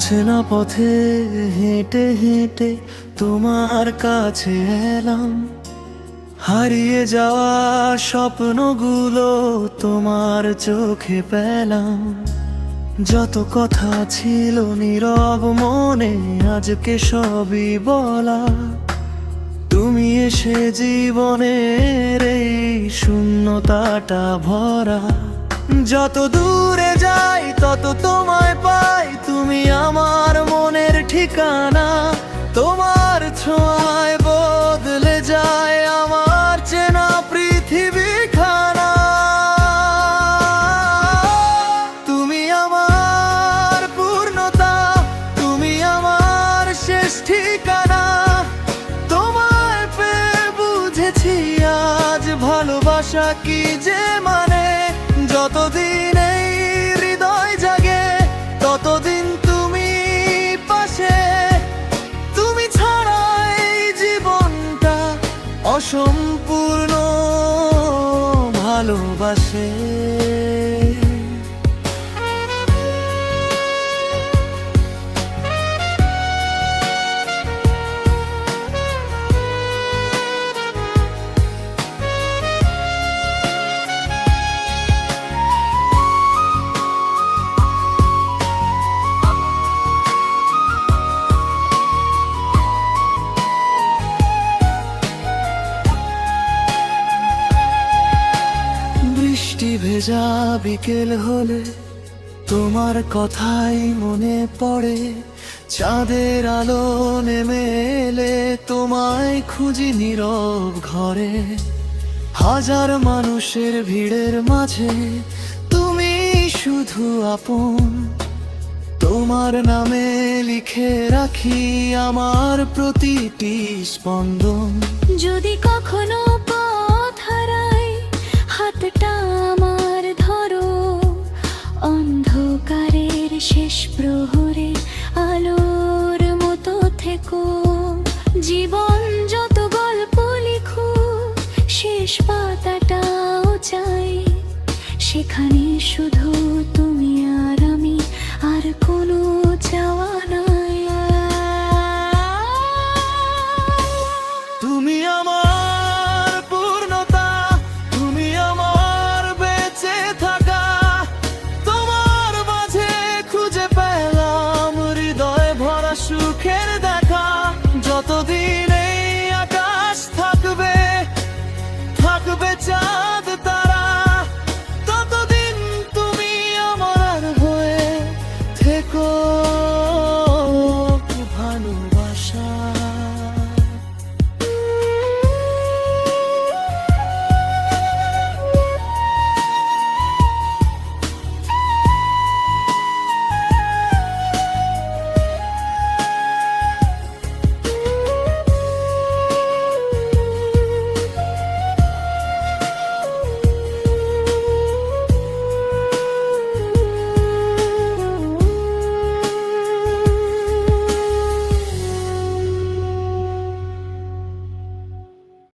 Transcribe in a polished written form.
অচেনা পথে হেঁটে হেঁটে তোমার কাছে এলাম, হারিয়ে যাওয়া স্বপ্নগুলো তোমার চোখে পেলাম। যত কথা ছিল নীরব মনে আজকে সবই বলা, তুমি এসে জীবনের এই শূন্যতাটা ভরা। যত দূরে যাই তত তোমায় পাই, তুমি আমার মনের ঠিকানা। তোমার ছোঁয়ায় বদলে যায় আমার চেনা পৃথিবীখানা। তুমি আমার পূর্ণতা, তুমি আমার শেষ ঠিকানা। তোমায় পেয়ে বুঝেছি আজ ভালোবাসা কি যে মানে। যতদিন এই হৃদয় জাগে ততদিন তুমি পাশে। তুমি ছাড়া এই জীবনটা অসম্পূর্ণ ভালোবাসে। বৃষ্টি ভেজা বিকেল হলে তোমার কথাই মনে পড়ে। চাঁদের আলো নেমে এলে তোমায় খুঁজি নীরব ঘরে। হাজার মানুষের ভিড়ের মাঝে তুমি শুধু আপন। তোমার নামে লিখে রাখি আমার প্রতিটি স্পন্দন। যদি কখনো পথ হারাই হাতটা আমার ধরো, অন্ধকারের শেষ প্রহরে আলোর মতো থেকো। জীবন